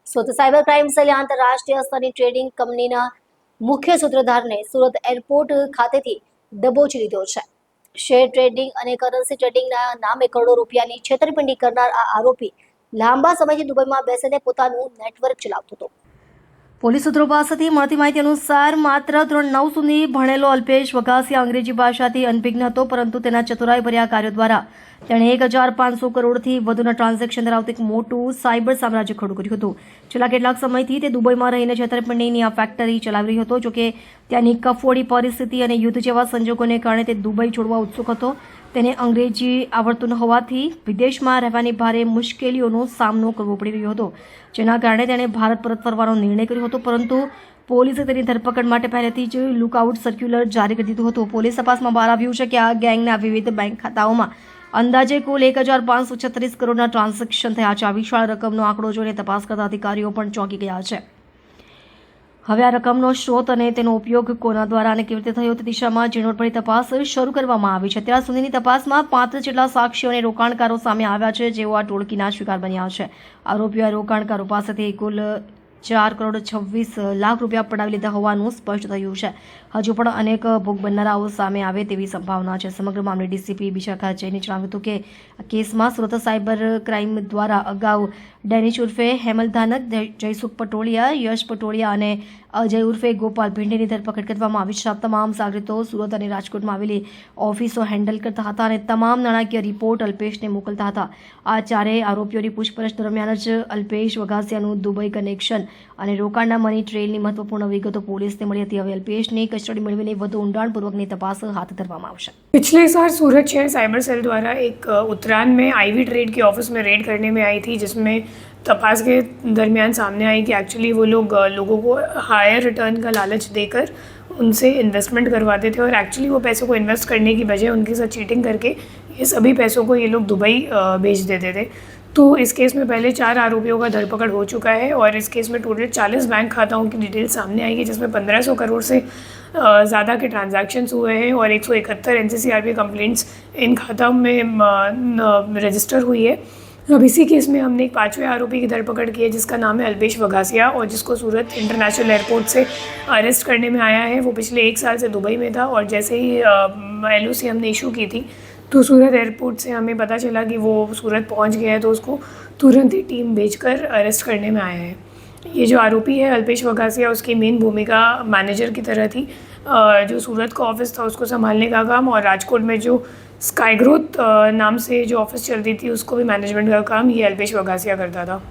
Surat cyber crime સેલે આંતરરાષ્ટ્રીય સ્તરની trading કંપનીના મુખ્ય સૂત્રધારને સુરત એરપોર્ટ ખાતેથી દબોચી લીધો છે. શેર ટ્રેડિંગ અને કરન્સી ટ્રેડિંગના નામે કરોડો રૂપિયાની છેતરપિંડી કરનાર આ આરોપી લાંબા સમયથી દુબઈમાં બેસીને પોતાનું નેટવર્ક ચલાવતો હતો. પોલીસ સૂત્રો પાસેથી મળતી માહિતી અનુસાર માત્ર ધોરણ 9 સુધી ભણેલો અલ્પેશ વઘાસિયા અંગ્રેજી ભાષાથી અનભિજ્ઞ હતો, પરંતુ તેના ચતુરાઈભર્યા કાર્યો દ્વારા તેણે 1500 કરોડથી વધુના ટ્રાન્ઝેક્શન ધરાવતું એક મોટું સાયબર સામ્રાજ્ય ખડું કર્યું હતું. છેલ્લા કેટલાક સમયથી તે દુબઈમાં રહીને છેતરપિંડીની આ ફેક્ટરી ચલાવી રહ્યો હતો. જોકે ત્યાંની કફોડી પરિસ્થિતિ અને યુદ્ધ જેવા સંજોગોને કારણે તે દુબઈ છોડવા ઉત્સુક હતો. તેને અંગ્રેજી આવડતું ન હોવાથી વિદેશમાં રહેવાની ભારે મુશ્કેલીઓનો સામનો કરવો પડી રહ્યો હતો, જેના કારણે તેણે ભારત પરત ફરવાનો નિર્ણય કર્યો હતો. પરંતુ પોલીસે તેની ધરપકડ માટે પહેલેથી જ લુકઆઉટ સર્ક્યુલર જારી કરી દીધું હતું. પોલીસ તપાસમાં બહાર આવ્યું છે કે આ ગેંગના વિવિધ બેંક ખાતાઓમાં અંદાજે કુલ 1536 કરોડના ટ્રાન્ઝેક્શન થયા છે. આ વિશાળ રકમનો આંકડો જોઈને તપાસ કરતા અધિકારીઓ પણ ચોંકી ગયા છે. હવે આ રકમનો સ્ત્રોત અને તેનો ઉપયોગ કોના દ્વારા અને કેવી રીતે થયો તે દિશામાં ઝીણવટભરી તપાસ શરૂ કરવામાં આવી છે. અત્યાર સુધીની તપાસમાં 35 જેટલા સાક્ષીઓ અને રોકાણકારો સામે આવ્યા છે, જેઓ આ ટોળકીના શિકાર બન્યા છે. આરોપીઓએ રોકાણકારો પાસેથી કુલ 4,26,00,000 રૂપિયા પડાવી લીધા હોવાનું સ્પષ્ટ થયું છે. હજુ પણ અનેક ભોગ બનનારાઓ સામે આવે તેવી સંભાવના છે. સમગ્ર મામલે ડીસીપી વિશાખા જૈને જણાવ્યું હતું કે આ કેસમાં સુરત સાયબર ક્રાઇમ દ્વારા અગાઉ ડેનિશ ઉર્ફે હેમલ ધાનક, જયસુખ પટોળિયા, યશ પટોળિયા અને અજય ઉર્ફે ગોપાલ ભિંડેની ધરપકડ કરવામાં આવી છે. તમામ સાગરીતો સુરત અને રાજકોટમાં આવેલી ઓફિસો હેન્ડલ કરતા હતા અને તમામ નાણાકીય રિપોર્ટ અલ્પેશને મોકલતા હતા. આ ચારેય આરોપીઓની પૂછપરછ દરમિયાન જ અલ્પેશ વઘાસિયાનું દુબઈ કનેક્શન અને રોકાણના મની ટ્રેલની મહત્વપૂર્ણ વિગતો પોલીસને મળી હતી. હવે અલ્પેશની કસ્ટડી મેળવીને વધુ ઊંડાણપૂર્વકની તપાસ हाथ धरवामा आवश्यक। पिछले साल सूरत शहर साइबर सेल द्वारा एक उत्तरायण में आईवी ट्रेड की ऑफिस में रेड करने में आई थी, जिसमें तपास के दरमियान सामने आई कि एक्चुअली वो लोगों को हायर रिटर्न का लालच देकर उनसे इन्वेस्टमेंट करवाते थे और एक्चुअली वो पैसों को इन्वेस्ट करने की बजाय उनके साथ चीटिंग करके ये सभी पैसों को ये लोग दुबई भेज देते थे। तो इस केस में पहले 4 आरोपियों का धरपकड़ हो चुका है और इस केस में टोटल 40 बैंक खाताओं की डिटेल सामने आई है, जिसमें 1500 करोड़ से ज़्यादा के ट्रांजैक्शंस हुए हैं और 171 NCCRP कंप्लेंट्स इन खाताओं में रजिस्टर हुई है। अब इसी केस में हमने एक 5वें आरोपी की धरपकड़ की है, जिसका नाम है अल्पेश वघासिया और जिसको सूरत इंटरनेशनल एयरपोर्ट से अरेस्ट करने में आया है। वो पिछले 1 साल से दुबई में था और जैसे ही LOC हमने इशू की थी तो सूरत एयरपोर्ट से हमें पता चला कि वो सूरत पहुंच गया है, तो उसको तुरंत ही टीम भेजकर अरेस्ट करने में आया है। ये जो आरोपी है अल्पेश वघासिया, उसकी मेन भूमिका मैनेजर की तरह थी। जो सूरत का ऑफिस था उसको संभालने का काम और राजकोट में जो स्काई ग्रोथ नाम से जो ऑफिस चलती थी उसको भी मैनेजमेंट का काम ये अल्पेश वघासिया करता था।